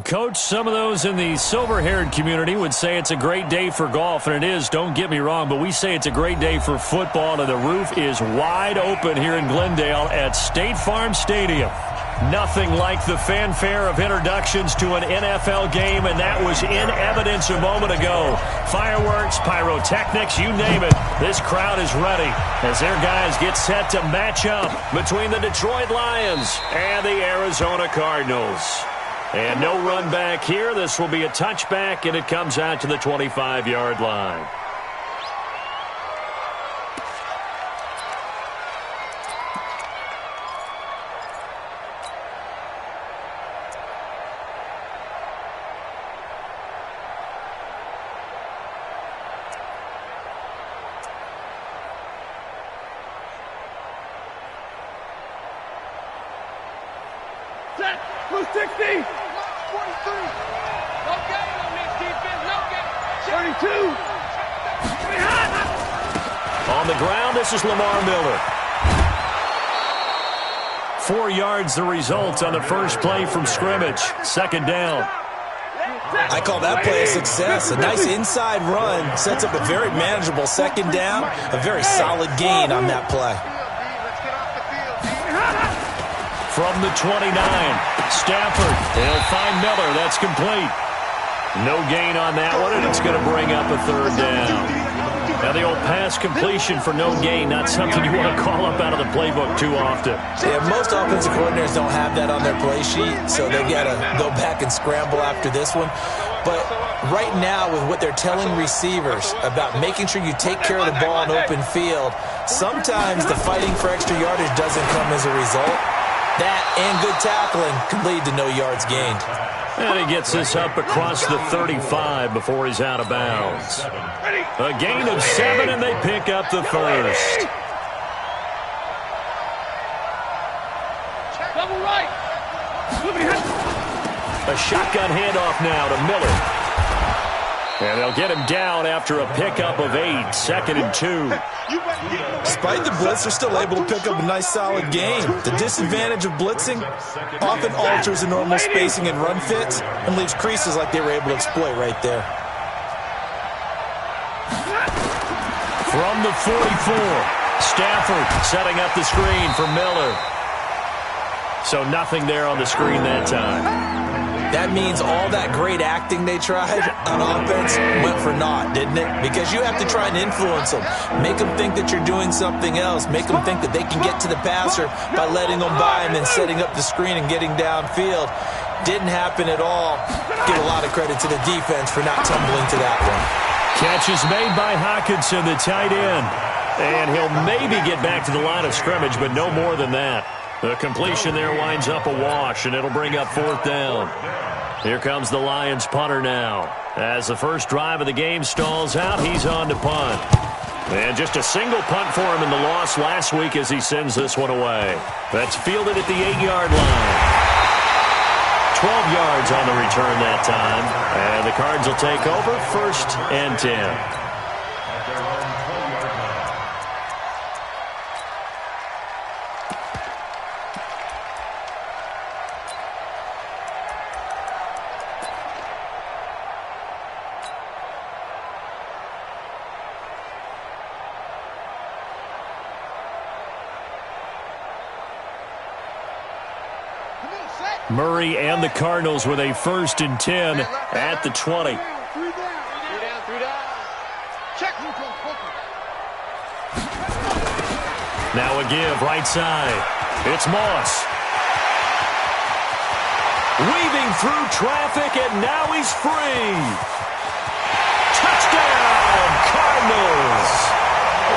Coach, some of those in the silver-haired community would say it's a great day for golf, and it is, don't get me wrong, but we say it's a great day for football, and the roof is wide open here in Glendale at State Farm Stadium. Nothing like the fanfare of introductions to an NFL game, and that was in evidence a moment ago. Fireworks, pyrotechnics, you name it. This crowd is ready as their guys get set to match up between the Detroit Lions and the Arizona Cardinals. And no run back here. This will be a touchback, and it comes out to the 25-yard line. Set, 260. 43. No game on this defense. No game. 32. On the ground, this is Lamar Miller. 4 yards the result on the first play from scrimmage. Second down. I call that play a success. A nice inside run sets up a very manageable second down. A very solid gain on that play. From the 29, Stafford. They'll find Miller. That's complete. No gain on that one, and it's going to bring up a third down. Now, the old pass completion for no gain, not something you want to call up out of the playbook too often. Yeah, most offensive coordinators don't have that on their play sheet, so they've got to go back and scramble after this one. But right now, with what they're telling receivers about making sure you take care of the ball in open field, sometimes the fighting for extra yardage doesn't come as a result. That and good tackling can lead to no yards gained. And he gets this up across the 35 before he's out of bounds. A gain of 7, and they pick up the first. Double right. A shotgun handoff now to Miller. And they'll get him down after a pickup of 8, second and 2. Despite the blitz, they're still able to pick up a nice solid gain. The disadvantage of blitzing often alters the normal spacing and run fits and leaves creases like they were able to exploit right there. From the 44, Stafford setting up the screen for Miller. So nothing there on the screen that time. That means all that great acting they tried on offense went for naught, didn't it? Because you have to try and influence them. Make them think that you're doing something else. Make them think that they can get to the passer by letting them by and then setting up the screen and getting downfield. Didn't happen at all. Give a lot of credit to the defense for not tumbling to that one. Catch is made by Hockenson, the tight end. And he'll maybe get back to the line of scrimmage, but no more than that. The completion there winds up a wash, and it'll bring up fourth down. Here comes the Lions punter now. As the first drive of the game stalls out, he's on to punt. And just a single punt for him in the loss last week as he sends this one away. That's fielded at the 8-yard line. 12 yards on the return that time. And the Cards will take over, 1st and 10. Murray and the Cardinals with a 1st and 10 at the 20. Now a give, right side. It's Moss. Weaving through traffic, and now he's free. Touchdown, Cardinals.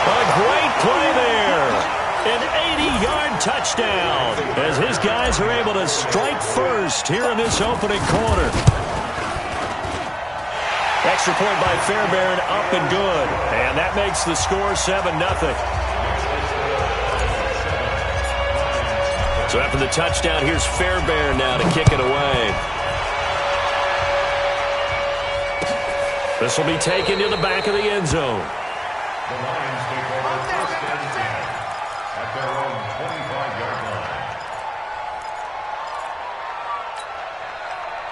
A great play there. An 80-yard touchdown as his guys are able to strike first here in this opening quarter. Extra point by Fairbairn, up and good. And that makes the score 7-0. So after the touchdown, here's Fairbairn now to kick it away. This will be taken to the back of the end zone. The Lions take over 1st and 10 at their own 25-yard line.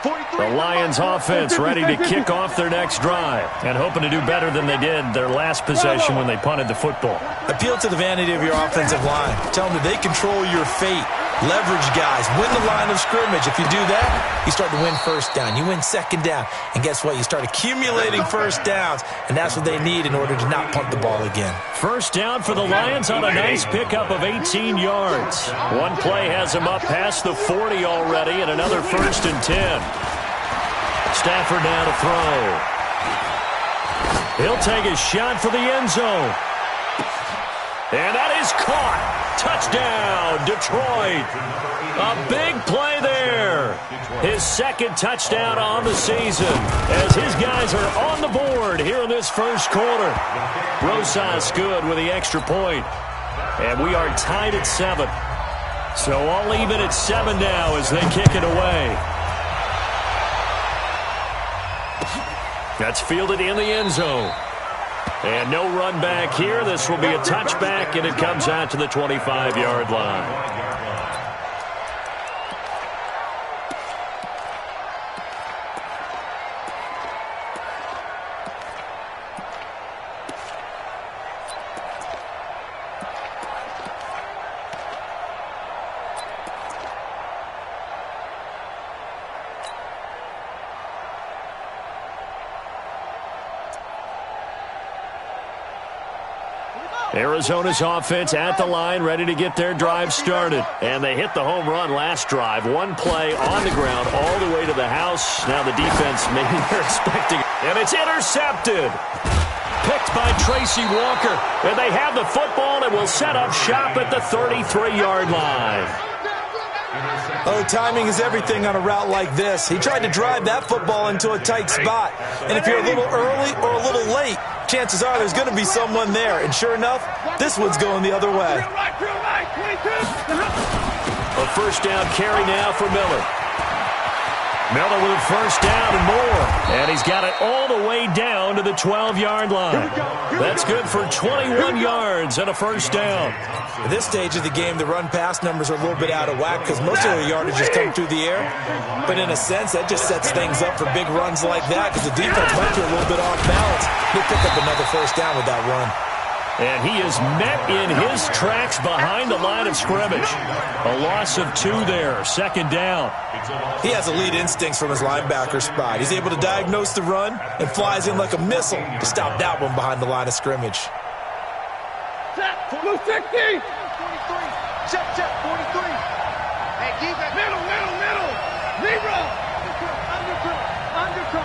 The Lions offense ready to kick off their next drive and hoping to do better than they did their last possession when they punted the football. Appeal to the vanity of your offensive line. Tell them that they control your fate. Leverage guys. Win the line of scrimmage. If you do that, you start to win first down. You win second down. And guess what? You start accumulating first downs. And that's what they need in order to not punt the ball again. First down for the Lions on a nice pickup of 18 yards. One play has them up past the 40 already, and another 1st and 10. Stafford now to throw. He'll take a shot for the end zone. And that is caught. Touchdown, Detroit. A big play there. His second touchdown on the season as his guys are on the board here in this first quarter. Rosas good with the extra point. And we are tied at 7. So all even at 7 now as they kick it away. That's fielded in the end zone. And no run back here. This will be a touchback, and it comes out to the 25-yard line. Arizona's offense at the line, ready to get their drive started. And they hit the home run last drive. One play on the ground all the way to the house. Now the defense, maybe they're expecting it. And it's intercepted. Picked by Tracy Walker. And they have the football and will set up shop at the 33-yard line. Oh, timing is everything on a route like this. He tried to drive that football into a tight spot. And if you're a little early or a little late, chances are there's going to be someone there. And sure enough, this one's going the other way. A first down carry now for Miller. Miller with a first down and more. And he's got it all the way down to the 12-yard line. That's good for 21 yards and a first down. At this stage of the game, the run-pass numbers are a little bit out of whack because most of the yardage just come through the air. But in a sense, that just sets things up for big runs like that because the defense might be a little bit off balance. He'll pick up another first down with that run. And he is met in his tracks behind the line of scrimmage. A loss of 2 there, second down. He has elite instincts from his linebacker spot. He's able to diagnose the run and flies in like a missile to stop that one behind the line of scrimmage. Set, 60. 43. Check, 43. Hey, keep it. Middle. Zero. Undercut.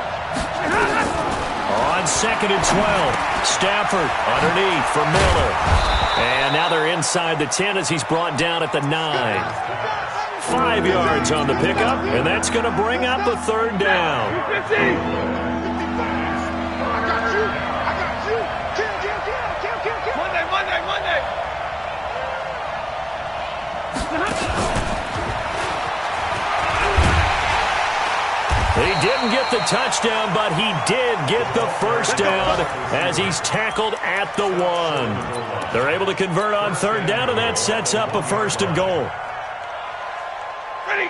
On 2nd and 12, Stafford underneath for Miller. And now they're inside the 10 as he's brought down at the 9. 5 yards on the pickup, and that's going to bring up a third down. I got you. Kill. Monday. He didn't get the touchdown, but he did get the first down as he's tackled at the 1. They're able to convert on third down, and that sets up a 1st and goal. Ready.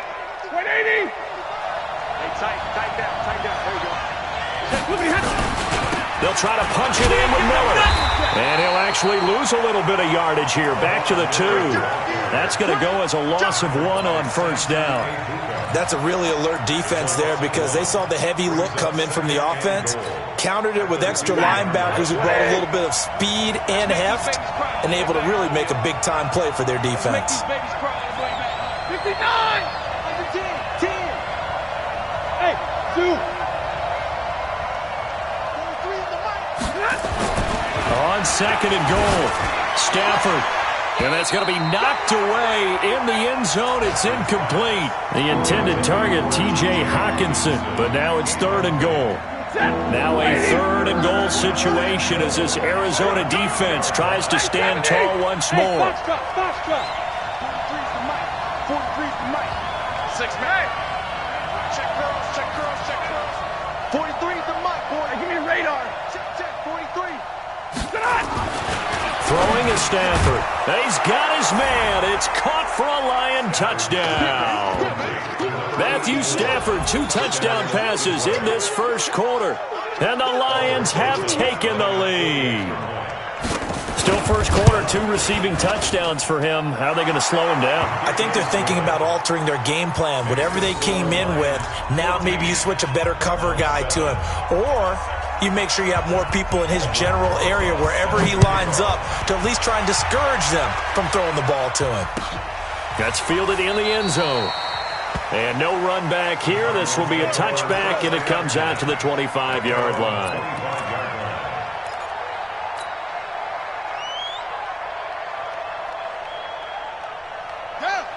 180. Hey, tight down. There you go. They'll try to punch it in with Miller. And he'll actually lose a little bit of yardage here. Back to the 2. That's going to go as a loss of 1 on first down. That's a really alert defense there because they saw the heavy look come in from the offense, countered it with extra linebackers who brought a little bit of speed and heft, and able to really make a big-time play for their defense. 59. 10. Hey, 2. On 2nd and goal, Stafford. And that's going to be knocked away in the end zone. It's incomplete. The intended target, T.J. Hawkinson. But now it's 3rd and goal. Now a 3rd and goal situation as this Arizona defense tries to stand tall once more. 43's the mic. 6 man. Check girls. 43's the mic, boy. Give me the radar. Check. 43. Throwing is Stafford. He's got his man. It's caught for a Lion touchdown. Matthew Stafford, 2 touchdown passes in this first quarter. And the Lions have taken the lead. Still first quarter, 2 receiving touchdowns for him. How are they going to slow him down? I think they're thinking about altering their game plan. Whatever they came in with, now maybe you switch a better cover guy to him. Or you make sure you have more people in his general area wherever he lines up to at least try and discourage them from throwing the ball to him. That's fielded in the end zone. And no run back here. This will be a touchback, and it comes out to the 25-yard line.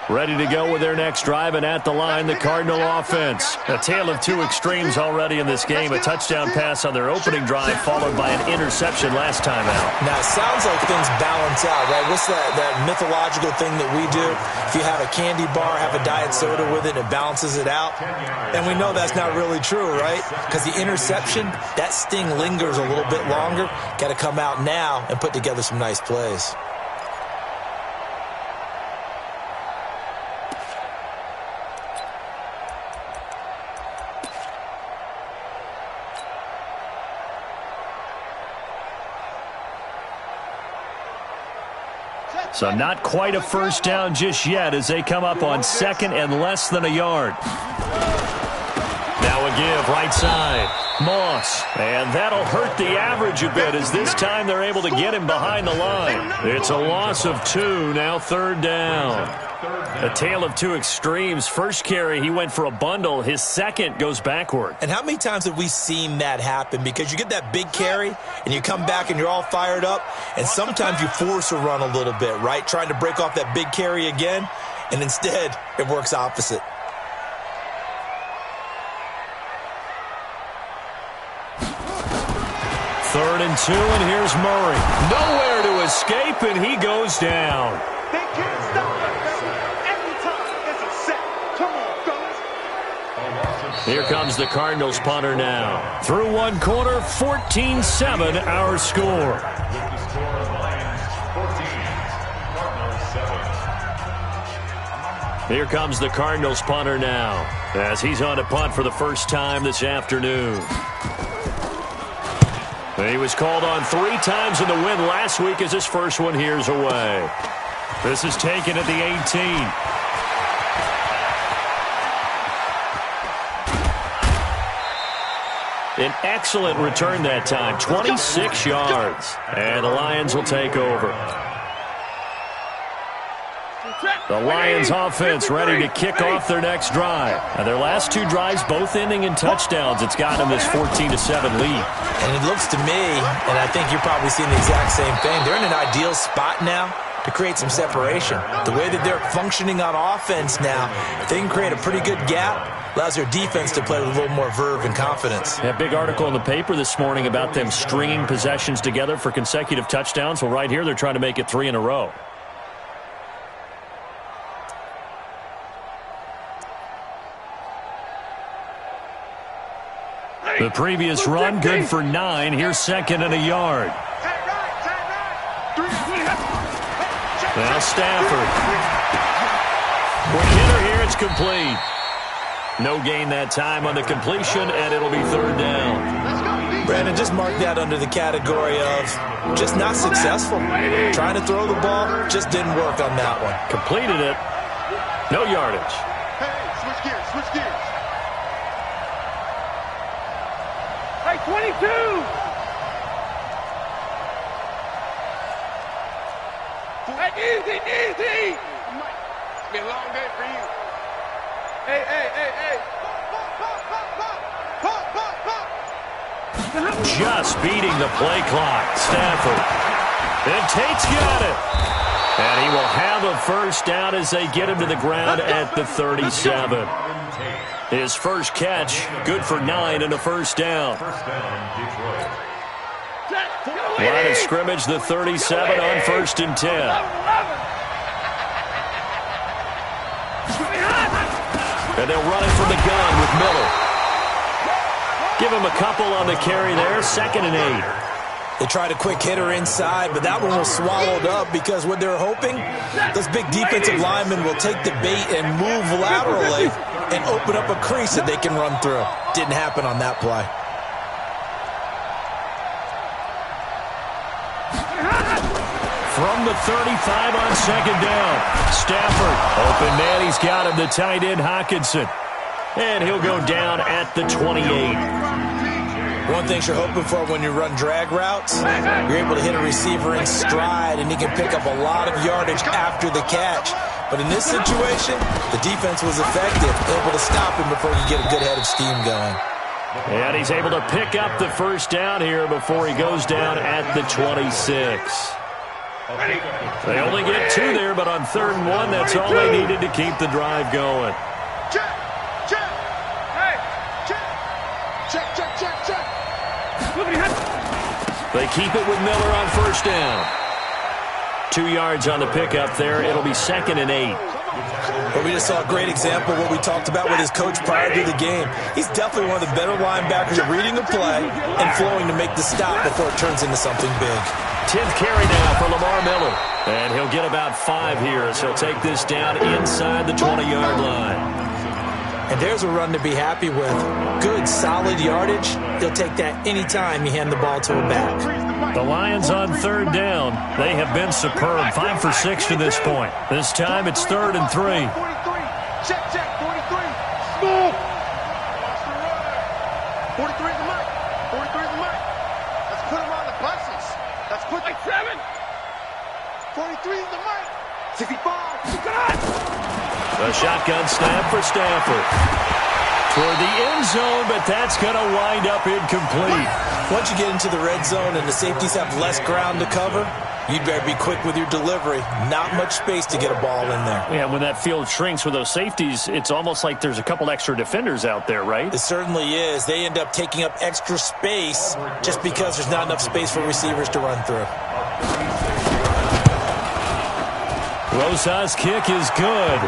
Ready to go with their next drive, and at the line, the Cardinal offense. A tale of 2 extremes already in this game. A touchdown pass on their opening drive, followed by an interception last time out. Now, it sounds like things balance out, right? What's that mythological thing that we do? If you have a candy bar, have a diet soda with it, it balances it out. And we know that's not really true, right? Because the interception, that sting lingers a little bit longer. Got to come out now and put together some nice plays. So not quite a first down just yet as they come up on 2nd and less than a yard. Now a give, right side. Moss. And that'll hurt the average a bit as this time they're able to get him behind the line. It's a loss of 2, now 3rd down. A tale of 2 extremes. First carry, he went for a bundle. His second goes backward. And how many times have we seen that happen? Because you get that big carry, and you come back and you're all fired up, and sometimes you force a run a little bit, right? Trying to break off that big carry again, and instead it works opposite. Third and 2, and here's Murray. Nowhere to escape, and he goes down. They can't stop us. Every time it's a set. Come on, fellas. Here comes the Cardinals punter now. Through 1 quarter, 14-7 our score. Here comes the Cardinals punter now as he's on to punt for the first time this afternoon. He was called on 3 times in the win last week as his first one here's away. This is taken at the 18. An excellent return that time, 26 yards. And the Lions will take over. The Lions offense ready to kick off their next drive. And their last 2 drives both ending in touchdowns. It's gotten them this 14-7 lead. And it looks to me, and I think you're probably seeing the exact same thing, they're in an ideal spot now to create some separation. The way that they're functioning on offense now, they can create a pretty good gap, allows their defense to play with a little more verve and confidence. A big article in the paper this morning about them stringing possessions together for consecutive touchdowns. Well, right here, they're trying to make it 3 in a row. The previous run, good for 9. Here's 2nd and a yard. Now Stafford. Quick hitter here, it's complete. No gain that time on the completion, and it'll be 3rd down. Brandon, just mark that under the category of just not successful. Trying to throw the ball, just didn't work on that one. Completed it. No yardage. Hey, switch gears, switch gears. Hey, 22! Hey, easy, easy! It's been a long day for you. Hey, hey, hey, hey! Just beating the play clock. Stafford. And Tate's got it. And he will have a first down as they get him to the ground at the 37. His first catch, good for 9 and a first down. Line of scrimmage, the 37 on 1st and 10. And they'll run it from the gun with Miller. Give him a couple on the carry there, 2nd and 8. They tried a quick hitter inside, but that one was swallowed up because what they're hoping, those big defensive linemen will take the bait and move laterally and open up a crease that they can run through. Didn't happen on that play. From the 35 on second down. Stafford, open man, he's got him, the tight end Hockenson. And he'll go down at the 28. One thing you're hoping for when you run drag routes, you're able to hit a receiver in stride, and he can pick up a lot of yardage after the catch. But in this situation, the defense was effective, able to stop him before he get a good head of steam going. And he's able to pick up the first down here before he goes down at the 26. They only get 2 there, but on 3rd and 1, that's all they needed to keep the drive going. Check. Hey, check. They keep it with Miller on 1st down. 2 yards on the pickup there. It'll be 2nd and 8. But we just saw a great example of what we talked about with his coach prior to the game. He's definitely one of the better linebackers at reading the play and flowing to make the stop before it turns into something big. 10th carry now for Lamar Miller. And he'll get about 5 here as he'll take this down inside the 20-yard line. And there's a run to be happy with. Good, solid yardage. He'll take that anytime you hand the ball to a back. The Lions on 3rd down. They have been superb. 5 for 6 to this point. This time it's 3rd and 3. 43. Check. 43. Smooth. 43 is the mark. 43 is the mark. Let's put him on the buses. Let's put like 7. 43 is the mark. 65. A shotgun snap for Stafford. Toward the end zone, but that's going to wind up incomplete. Once you get into the red zone and the safeties have less ground to cover, you'd better be quick with your delivery. Not much space to get a ball in there. Yeah, when that field shrinks with those safeties, it's almost like there's a couple extra defenders out there, right? It certainly is. They end up taking up extra space just because there's not enough space for receivers to run through. Rosa's kick is good.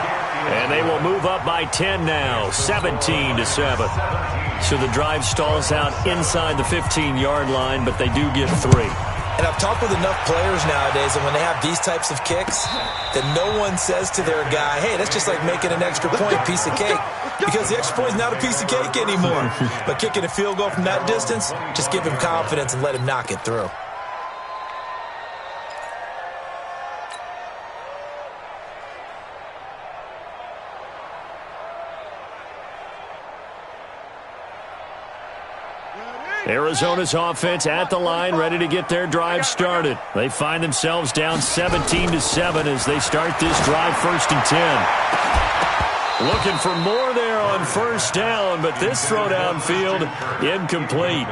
And they will move up by 10 now, 17-7. So the drive stalls out inside the 15-yard line, but they do get 3. And I've talked with enough players nowadays, and when they have these types of kicks, that no one says to their guy, hey, that's just like making an extra point, piece of cake. Because the extra point is not a piece of cake anymore. But kicking a field goal from that distance, just give him confidence and let him knock it through. Arizona's offense at the line, ready to get their drive started. They find themselves down 17-7 as they start this drive 1st and 10. Looking for more there on 1st down, but this throw downfield incomplete.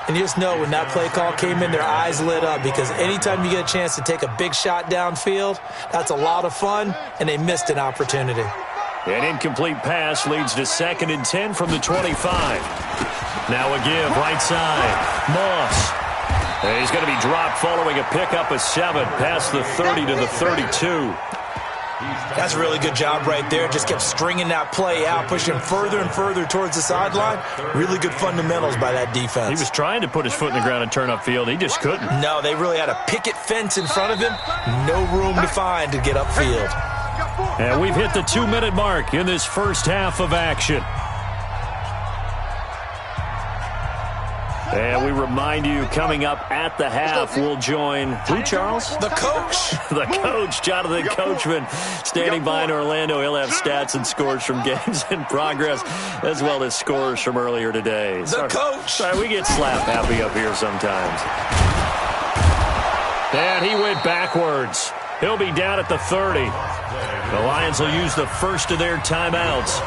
And you just know when that play call came in, their eyes lit up because anytime you get a chance to take a big shot downfield, that's a lot of fun, and they missed an opportunity. An incomplete pass leads to 2nd and 10 from the 25. Now a give, right side. Moss. And he's going to be dropped following a pickup of 7 past the 30 to the 32. That's a really good job right there. Just kept stringing that play out, pushing further and further towards the sideline. Really good fundamentals by that defense. He was trying to put his foot in the ground and turn upfield. He just couldn't. No, they really had a picket fence in front of him. No room to find to get upfield. And we've hit the 2-minute mark in this first half of action. And we remind you, coming up at the half, we'll join who, Charles? The coach. The coach, Jonathan Coachman, standing by in Orlando. He'll have stats and scores from games in progress, as well as scores from earlier today. The coach. Sorry, we get slap happy up here sometimes. And he went backwards. He'll be down at the 30. The Lions will use the first of their timeouts.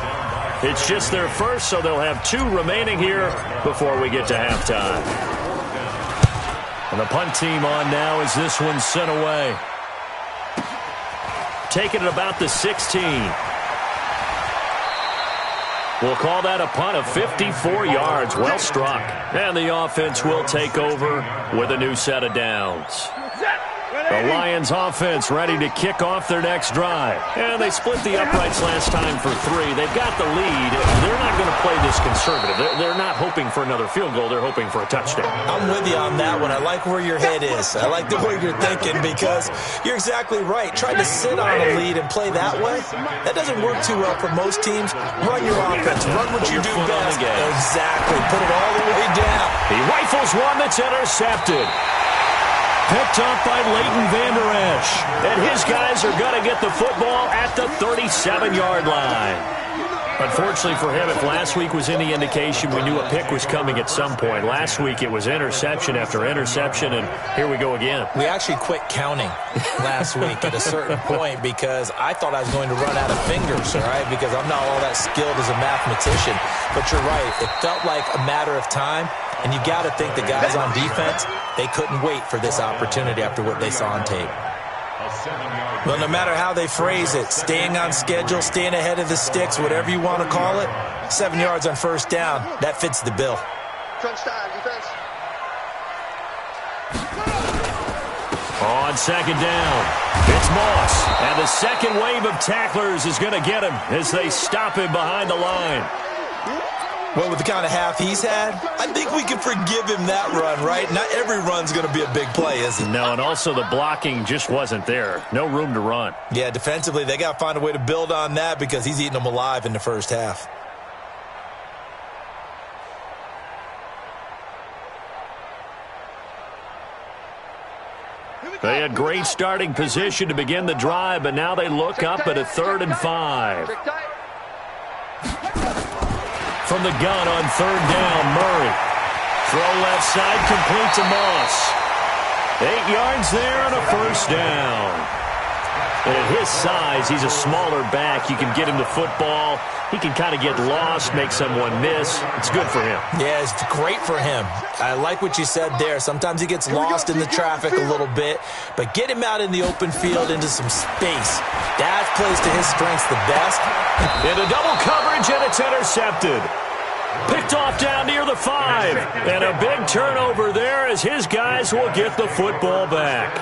It's just their first, so they'll have 2 remaining here before we get to halftime. And the punt team on now as this one's sent away. Taking it about the 16. We'll call that a punt of 54 yards. Well struck. And the offense will take over with a new set of downs. The Lions offense ready to kick off their next drive. And they split the uprights last time for 3. They've got the lead. They're not going to play this conservative. They're not hoping for another field goal. They're hoping for a touchdown. I'm with you on that one. I like where your head is. I like the way you're thinking because you're exactly right. Trying to sit on a lead and play that way, that doesn't work too well for most teams. Run your offense. Run what you do best. Exactly. Put it all the way down. He rifles one that's intercepted. Picked up by Leighton Vander Esch. And his guys are going to get the football at the 37-yard line. Unfortunately for him, if last week was any indication, we knew a pick was coming at some point. Last week it was interception after interception, and here we go again. We actually quit counting last week at a certain point because I thought I was going to run out of fingers, all right, because I'm not all that skilled as a mathematician. But you're right. It felt like a matter of time, and you got to think the guys on defense, they couldn't wait for this opportunity after what they saw on tape. Well, no matter how they phrase it, staying on schedule, staying ahead of the sticks, whatever you want to call it, 7 yards on first down, that fits the bill. Crunch time, defense. On second down, it's Moss. And the second wave of tacklers is going to get him as they stop him behind the line. Well, with the kind of half he's had, I think we can forgive him that run, right? Not every run's going to be a big play, is it? No, and also the blocking just wasn't there. No room to run. Yeah, defensively, they got to find a way to build on that because he's eating them alive in the first half. They had great starting position to begin the drive, but now they look up at a 3rd and 5. From the gun on 3rd down, Murray. Throw left side, complete to Moss. 8 yards there and a first down. And at his size, he's a smaller back. You can get him the football. He can kind of get lost, make someone miss. It's good for him. Yeah, it's great for him. I like what you said there. Sometimes he gets lost in the traffic a little bit, but get him out in the open field into some space. That plays to his strengths the best. Into double coverage, and it's intercepted. Picked off down near the 5. And a big turnover there as his guys will get the football back.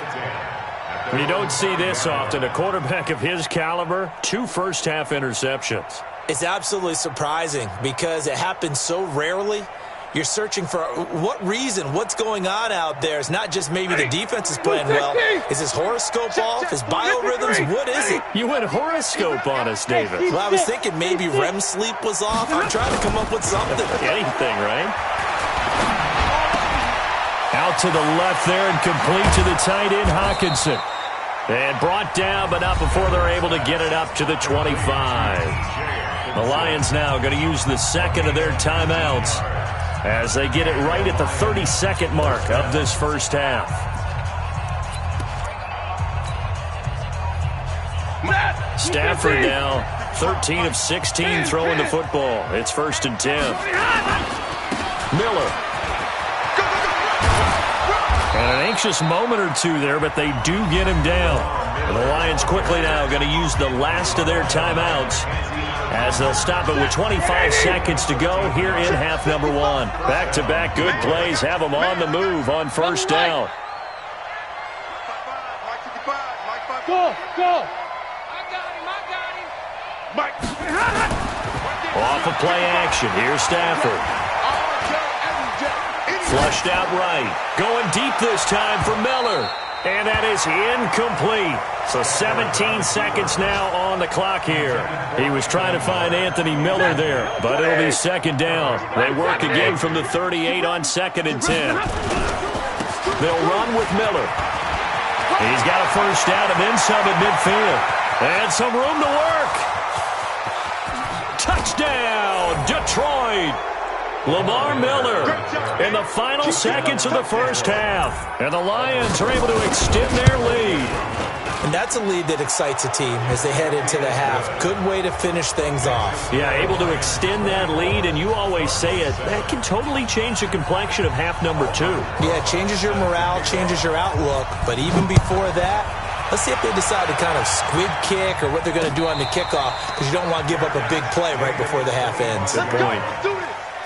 You don't see this often. A quarterback of his caliber, 2 first-half interceptions. It's absolutely surprising because it happens so rarely. You're searching for what reason, what's going on out there. It's not just maybe the defense is playing well. Is his horoscope off? His biorhythms? What is it? You went horoscope on us, David. Well, I was thinking maybe REM sleep was off. I'm trying to come up with something. Anything, right? Out to the left there and complete to the tight end, Hawkinson. And brought down, but not before they're able to get it up to the 25. The Lions now going to use the second of their timeouts as they get it right at the 32nd mark of this first half. Stafford now 13 of 16 throwing the football. It's 1st and 10. Miller. And an anxious moment or two there, but they do get him down. And the Lions quickly now going to use the last of their timeouts as they'll stop it with 25 seconds to go here in half number 1. Back-to-back good plays have them on the move on first down. Go, go. Off of play action, here's Stafford. Flushed out right. Going deep this time for Miller. And that is incomplete. So 17 seconds now on the clock here. He was trying to find Anthony Miller there, but it'll be second down. They work again from the 38 on 2nd and 10. They'll run with Miller. He's got a first down and then some at midfield. And some room to work. Touchdown, Detroit. Lamar Miller in the final seconds of the first half. And the Lions are able to extend their lead. And that's a lead that excites a team as they head into the half. Good way to finish things off. Yeah, able to extend that lead, and you always say it, that can totally change the complexion of half number 2. Yeah, it changes your morale, changes your outlook. But even before that, let's see if they decide to kind of squib kick or what they're going to do on the kickoff, because you don't want to give up a big play right before the half ends. Good point.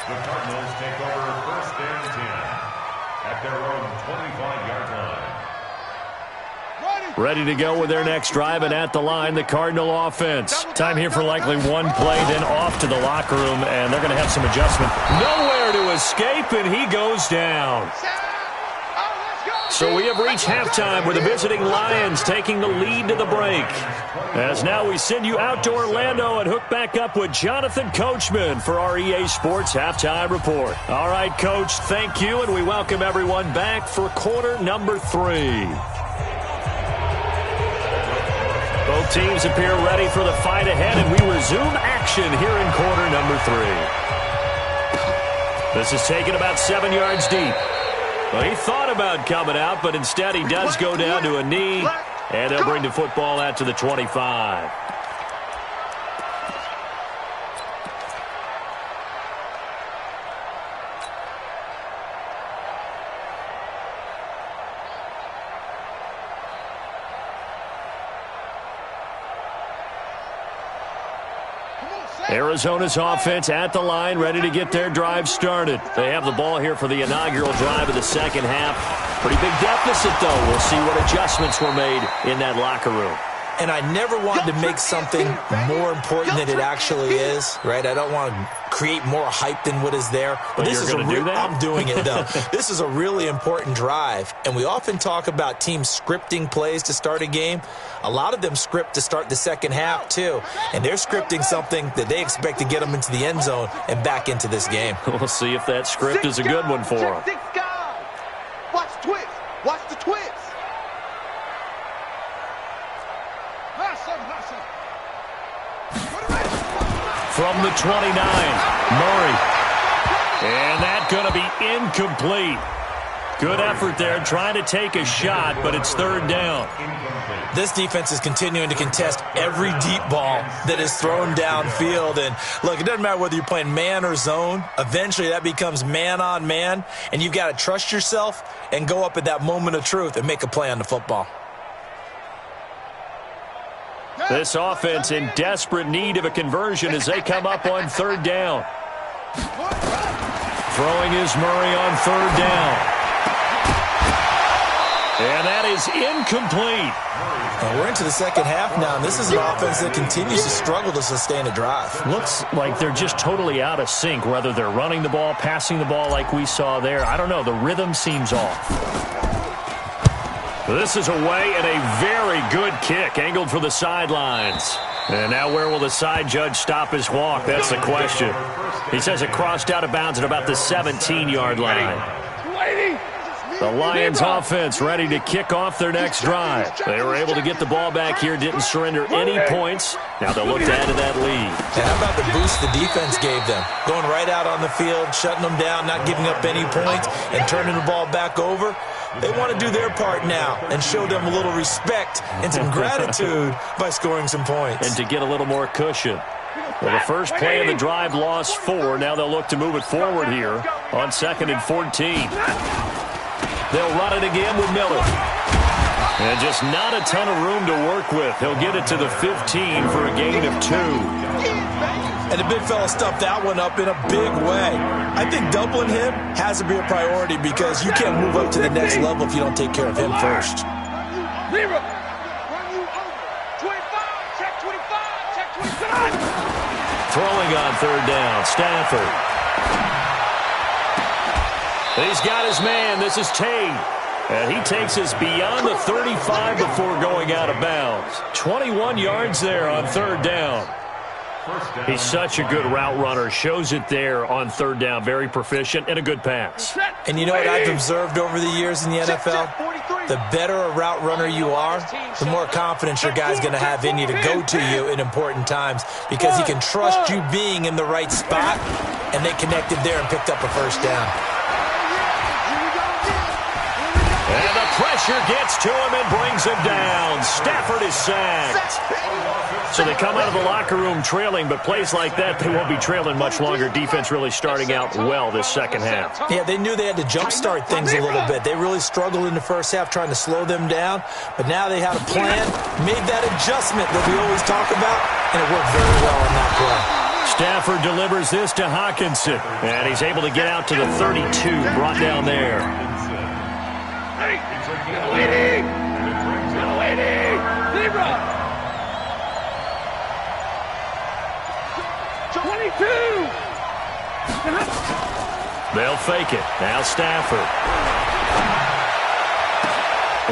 The Cardinals take over 1st and 10 at their own 25-yard line. Ready to go with their next drive, and at the line, the Cardinal offense. Time here for likely one play, then off to the locker room, and they're going to have some adjustment. Nowhere to escape, and he goes down. So we have reached halftime with the visiting Lions taking the lead to the break. As now we send you out to Orlando and hook back up with Jonathan Coachman for our EA Sports Halftime Report. All right, Coach, thank you, and we welcome everyone back for quarter number 3. Both teams appear ready for the fight ahead, and we resume action here in quarter number 3. This is taken about 7 yards deep. Well, he thought about coming out, but instead he does go down to a knee, and they'll bring the football out to the 25. Arizona's offense at the line, ready to get their drive started. They have the ball here for the inaugural drive of the second half. Pretty big deficit, though. We'll see what adjustments were made in that locker room. And I never wanted to make something more important than it actually is, right? I don't want to create more hype than what is there. But this is I'm doing it, though. This is a really important drive. And we often talk about teams scripting plays to start a game. A lot of them script to start the second half, too. And they're scripting something that they expect to get them into the end zone and back into this game. We'll see if that script is a good one for them. Watch twist. Watch the twist. From the 29, Murray. And that's going to be incomplete. Good effort there, trying to take a shot, but it's third down. This defense is continuing to contest every deep ball that is thrown downfield. And, look, it doesn't matter whether you're playing man or zone. Eventually, that becomes man on man, and you've got to trust yourself and go up at that moment of truth and make a play on the football. This offense in desperate need of a conversion as they come up on third down. Throwing is Murray on third down. And that is incomplete. And we're into the second half now, and this is an offense that continues to struggle to sustain a drive. Looks like they're just totally out of sync, whether they're running the ball, passing the ball like we saw there. I don't know. The rhythm seems off. This is away and a very good kick, angled for the sidelines. And now where will the side judge stop his walk? That's the question. He says it crossed out of bounds at about the 17-yard line. The Lions offense ready to kick off their next drive. They were able to get the ball back here, didn't surrender any points. Now they'll look to add to that lead. And how about the boost the defense gave them? Going right out on the field, shutting them down, not giving up any points, and turning the ball back over. They want to do their part now and show them a little respect and some gratitude by scoring some points. And to get a little more cushion. Well, the first play of the drive lost 4. Now they'll look to move it forward here on 2nd and 14. They'll run it again with Miller. And just not a ton of room to work with. He'll get it to the 15 for a gain of 2. And the big fella stuffed that one up in a big way. I think doubling him has to be a priority because you can't move up to the next level if you don't take care of him first. Throwing on third down, Stafford. He's got his man. This is Tate. And he takes us beyond the 35 before going out of bounds. 21 yards there on third down. He's such a good route runner. Shows it there on third down. Very proficient and a good pass. And you know what I've observed over the years in the NFL? The better a route runner you are, the more confidence your guy's going to have in you to go to you in important times because he can trust you being in the right spot, and they connected there and picked up a first down. And the pressure gets to him and brings him down. Stafford is sacked. So they come out of the locker room trailing, but plays like that, they won't be trailing much longer. Defense really starting out well this second half. Yeah, they knew they had to jumpstart things a little bit. They really struggled in the first half trying to slow them down, but now they had a plan, made that adjustment that we always talk about, and it worked very well on that play. Stafford delivers this to Hawkinson, and he's able to get out to the 32, brought down there. They'll fake it. Now Stafford.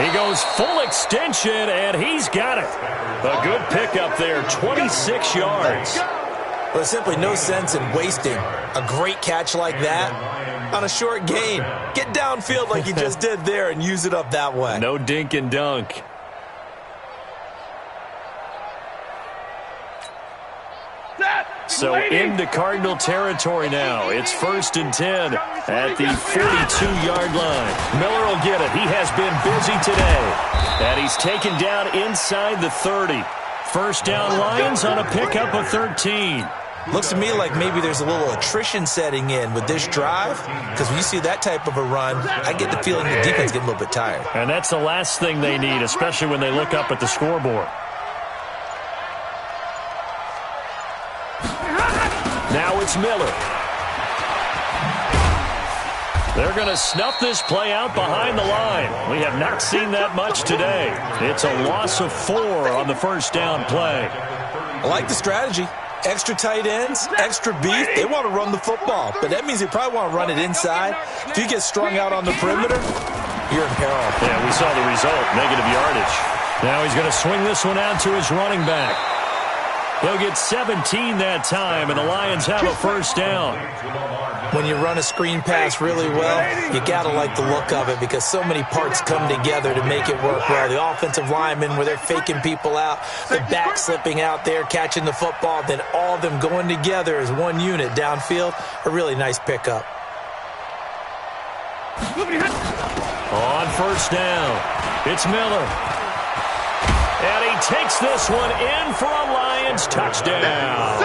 He goes full extension, and he's got it. A good pickup there, 26 yards. There's simply no sense in wasting a great catch like that on a short gain. Get downfield like you just did there and use it up that way. No dink and dunk. So into Cardinal territory now. It's 1st and 10 at the 42-yard line. Miller will get it. He has been busy today. And he's taken down inside the 30. First down Lions on a pickup of 13. Looks to me like maybe there's a little attrition setting in with this drive, because when you see that type of a run, I get the feeling the defense getting a little bit tired. And that's the last thing they need, especially when they look up at the scoreboard. Now it's Miller. They're going to snuff this play out behind the line. We have not seen that much today. It's a loss of 4 on the first down play. I like the strategy. Extra tight ends, extra beef. They want to run the football, but that means they probably want to run it inside. If you get strung out on the perimeter, you're in peril. Yeah, we saw the result, negative yardage. Now he's going to swing this one out to his running back. He'll get 17 that time, and the Lions have a first down. When you run a screen pass really well, you got to like the look of it because so many parts come together to make it work well. The offensive linemen, where they're faking people out, the back slipping out there, catching the football, then all of them going together as one unit downfield, a really nice pickup. On first down, it's Miller. And he takes this one in for a Lions touchdown.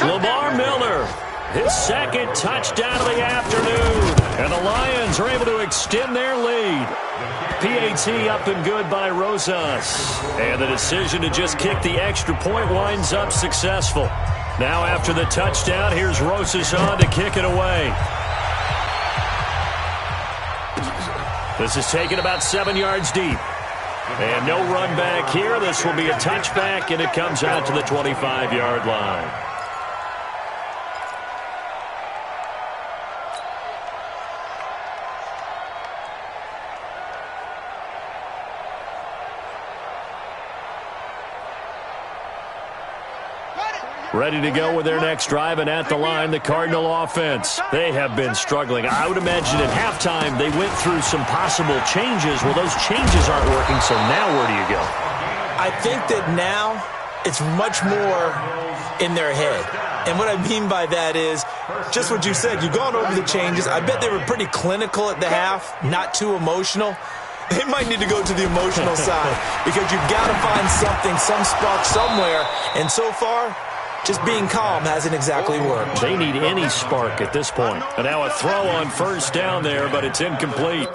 Lamar Miller, his second touchdown of the afternoon. And the Lions are able to extend their lead. PAT up and good by Rosas. And the decision to just kick the extra point winds up successful. Now after the touchdown, here's Rosas on to kick it away. This is taken about 7 yards deep. And no run back here. This will be a touchback, and it comes out to the 25-yard line. Ready to go with their next drive, and at the line, the Cardinal offense. They have been struggling. I would imagine at halftime they went through some possible changes. Well, those changes aren't working, so now where do you go? I think that now it's much more in their head. And what I mean by that is just what you said. You've gone over the changes. I bet they were pretty clinical at the half, not too emotional. They might need to go to the emotional side because you've got to find something, some spark somewhere. And so far, just being calm hasn't exactly worked. They need any spark at this point. And now a throw on first down there, but it's incomplete.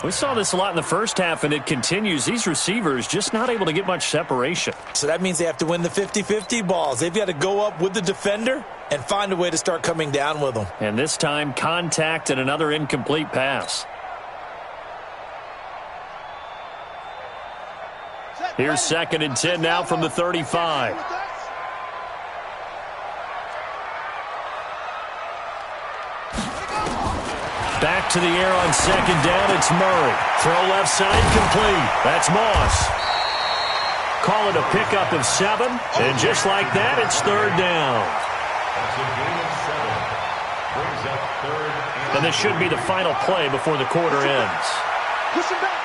We saw this a lot in the first half, and it continues. These receivers just not able to get much separation. So that means they have to win the 50-50 balls. They've got to go up with the defender and find a way to start coming down with them. And this time, contact and another incomplete pass. Here's 2nd and 10 now from the 35. Back to the air on 2nd down, it's Murray. Throw left side, complete. That's Moss. Call it a pickup of 7, and just like that, it's 3rd down. And this should be the final play before the quarter ends. Push him back.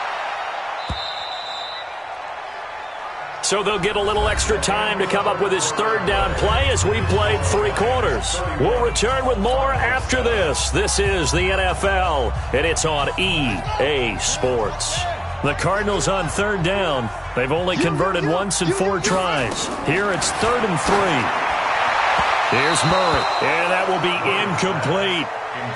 So they'll get a little extra time to come up with his 3rd down play as we played 3 quarters. We'll return with more after this. This is the NFL, and it's on EA Sports. The Cardinals on 3rd down. They've only converted once in 4 tries. Here it's 3rd and 3. Here's Murray, and that will be incomplete.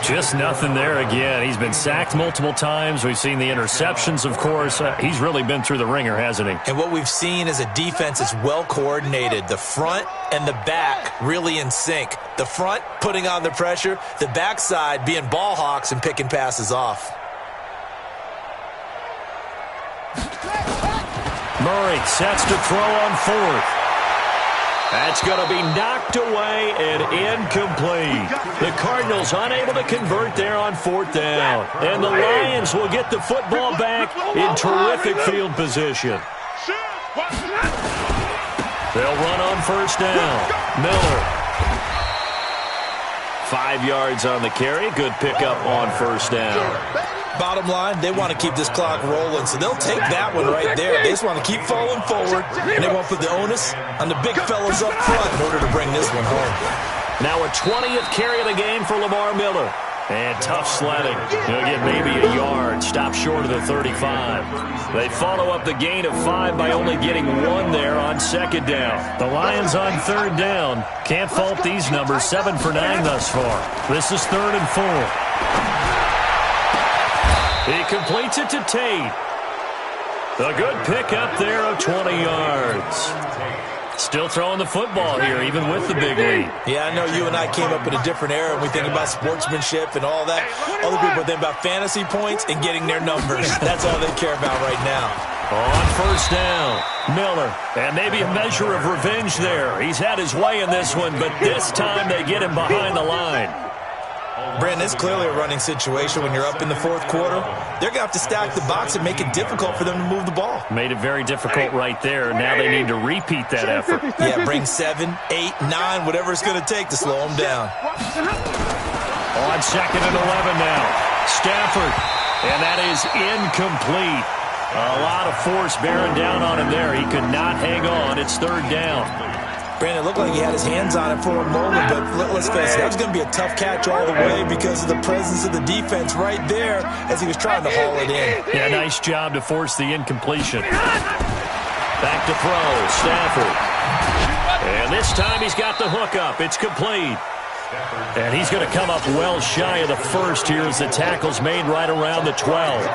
Just nothing there again. He's been sacked multiple times. We've seen the interceptions, of course. He's really been through the ringer, hasn't he? And what we've seen is a defense that's well coordinated. The front and the back really in sync. The front putting on the pressure, the backside being ball hawks and picking passes off. Murray sets to throw on fourth. That's going to be knocked away and incomplete. The Cardinals unable to convert there on fourth down. And the Lions will get the football back in terrific field position. They'll run on first down. Miller. 5 yards on the carry. Good pickup on first down. Bottom line, they want to keep this clock rolling, so they'll take that one right there. They just want to keep falling forward, and they won't put the onus on the big fellas up front in order to bring this one home. Now a 20th carry of the game for Lamar Miller. And tough sledding. He'll get maybe a yard. Stop short of the 35. They follow up the gain of 5 by only getting 1 there on second down. The Lions on third down. Can't fault these numbers. 7 for 9 thus far. This is 3rd and 4. He completes it to Tate. A good pickup there of 20 yards. Still throwing the football here, even with the big lead. Yeah, I know you and I came up in a different era, and we think about sportsmanship and all that. Other people think about fantasy points and getting their numbers. That's all they care about right now. On first down, Miller. And maybe a measure of revenge there. He's had his way in this one, but this time they get him behind the line. Brandon, it's clearly a running situation when you're up in the fourth quarter. They're going to have to stack the box and make it difficult for them to move the ball. Made it very difficult right there. Now they need to repeat that effort. Yeah, bring 7, 8, 9, whatever it's going to take to slow them down. On 2nd and 11 now. Stafford. And that is incomplete. A lot of force bearing down on him there. He could not hang on. It's 3rd down. Brandon, it looked like he had his hands on it for a moment, but let's face it, that was going to be a tough catch all the way because of the presence of the defense right there as he was trying to haul it in. Yeah, nice job to force the incompletion. Back to throw, Stafford. And this time he's got the hook up. It's complete. And he's going to come up well shy of the first here as the tackle's made right around the 12.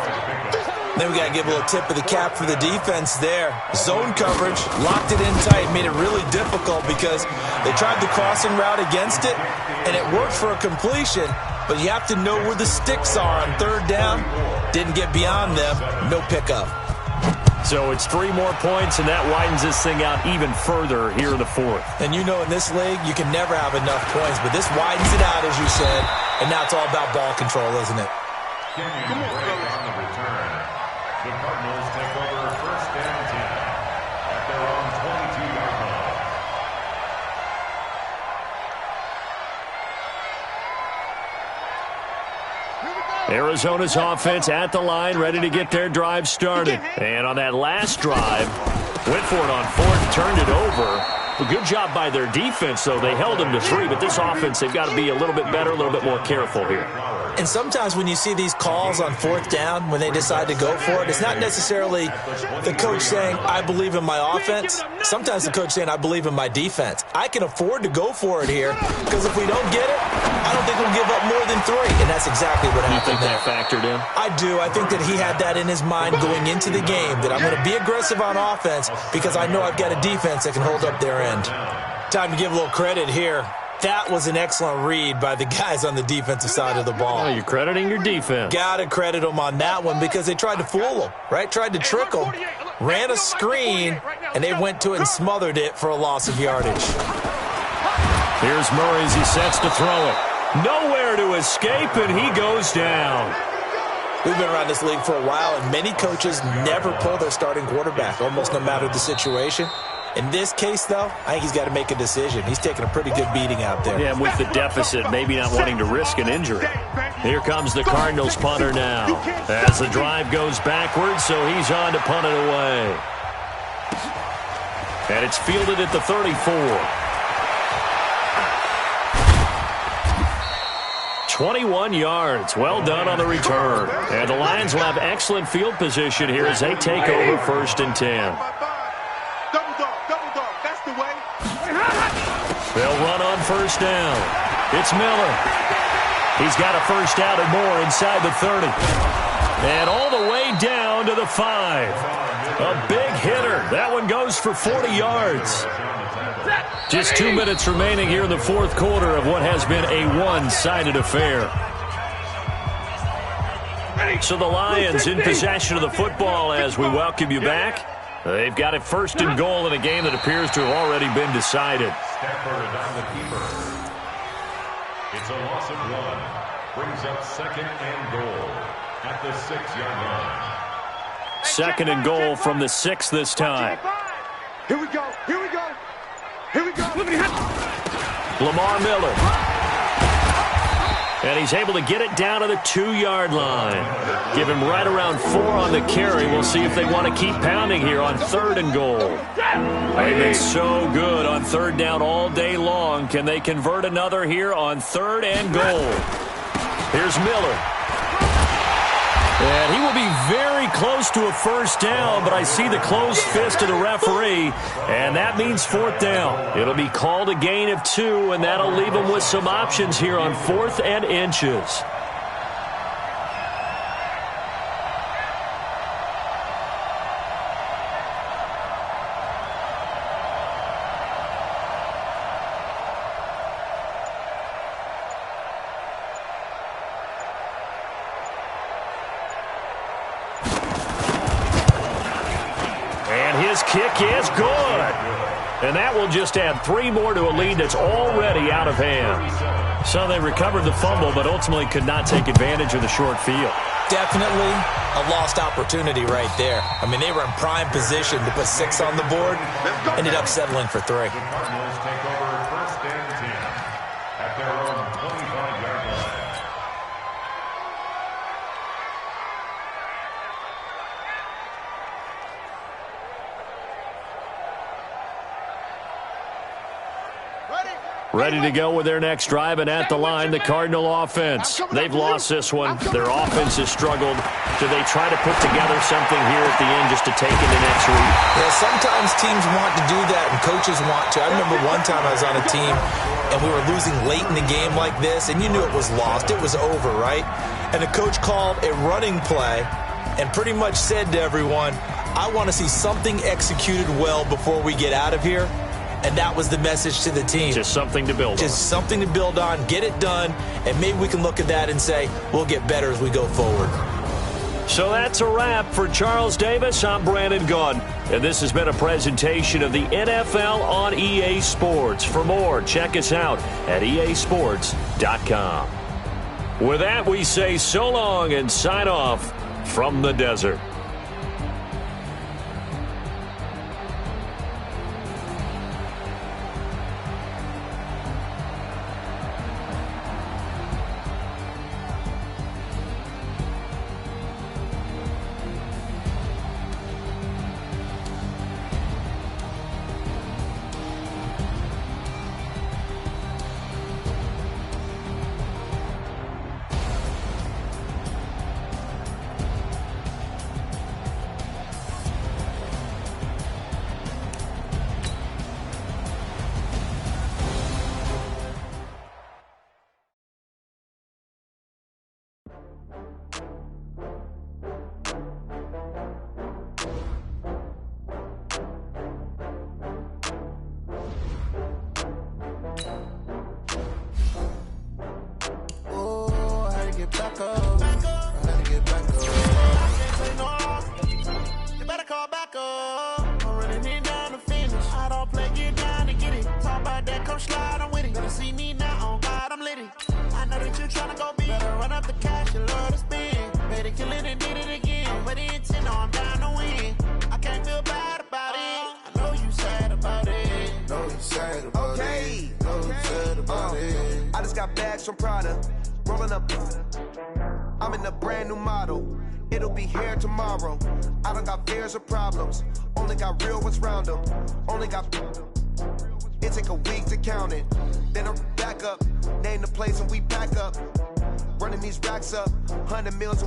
Then we got to give a little tip of the cap for the defense there. Zone coverage, locked it in tight, made it really difficult because they tried the crossing route against it, and it worked for a completion, but you have to know where the sticks are on 3rd down. Didn't get beyond them, no pickup. So it's 3 more points, and that widens this thing out even further here in the 4th. And you know in this league, you can never have enough points, but this widens it out, as you said, and now it's all about ball control, isn't it? Come on, on the return. The Cardinals take over 1st and 10 at their own 22-yard line. Arizona's offense at the line, ready to get their drive started. And on that last drive, went for it on 4th, turned it over. A good job by their defense, though. They held them to 3, but this offense, they've got to be a little bit better, a little bit more careful here. And sometimes when you see these calls on 4th down, when they decide to go for it, it's not necessarily the coach saying, I believe in my offense. Sometimes the coach saying, I believe in my defense. I can afford to go for it here because if we don't get it, I don't think we'll give up more than 3. And that's exactly what happened there. You think that factored in? I do. I think that he had that in his mind going into the game, that I'm going to be aggressive on offense because I know I've got a defense that can hold up their end. Time to give a little credit here. That was an excellent read by the guys on the defensive side of the ball. Oh, you're crediting your defense. Got to credit them on that one because they tried to fool them, right? Tried to trick them, ran a screen, and they went to it and smothered it for a loss of yardage. Here's Murray as he sets to throw it. Nowhere to escape, and he goes down. We've been around this league for a while, and many coaches never pull their starting quarterback, almost no matter the situation. In this case, though, I think he's got to make a decision. He's taking a pretty good beating out there. Yeah, with the deficit, maybe not wanting to risk an injury. Here comes the Cardinals punter now. As the drive goes backwards, so he's on to punt it away. And it's fielded at the 34. 21 yards. Well done on the return. And the Lions will have excellent field position here as they take over 1st and 10. They'll run on 1st down. It's Miller. He's got a first down and more inside the 30. And all the way down to the 5. A big hitter. That one goes for 40 yards. Just 2 minutes remaining here in the fourth quarter of what has been a one-sided affair. So the Lions in possession of the football as we welcome you back. They've got it first and goal in a game that appears to have already been decided. Stafford on the keeper. It's a loss of 1. Brings up second and goal at the 6-yard line. Second and goal from the 6 this time. Here we go. Here we go. Here we go. Lamar Miller. And he's able to get it down to the 2-yard line. Give him right around 4 on the carry. We'll see if they want to keep pounding here on third and goal. They've been so good on third down all day long. Can they convert another here on third and goal? Here's Miller. And he will be very close to a first down, but I see the closed fist of the referee, and that means fourth down. It'll be called a gain of 2, and that'll leave them with some options here on 4th and inches. Kick is good. And that will just add 3 more to a lead that's already out of hand. So they recovered the fumble, but ultimately could not take advantage of the short field. Definitely a lost opportunity right there. I mean, they were in prime position to put 6 on the board. Ended up settling for 3. The Cardinals take over first and 10 at their own 25-yard line. Ready to go with their next drive, and at the line, the Cardinal offense. They've lost this one. Their offense has struggled. Do they try to put together something here at the end just to take into next week? Yeah, sometimes teams want to do that, and coaches want to. I remember one time I was on a team, and we were losing late in the game like this, and you knew it was lost. It was over, right? And the coach called a running play and pretty much said to everyone, I want to see something executed well before we get out of here. And that was the message to the team. Just something to build on. Just something to build on, get it done, and maybe we can look at that and say, we'll get better as we go forward. So that's a wrap for Charles Davis. I'm Brandon Gunn, and this has been a presentation of the NFL on EA Sports. For more, check us out at easports.com. With that, we say so long and sign off from the desert. From Prada, rolling up. I'm in a brand new model. It'll be here tomorrow. I don't got fears or problems. Only got real ones round them. Only got. It take a week to count it. Then I'm back up. Name the place and we pack up. Running these racks up. 100 meals.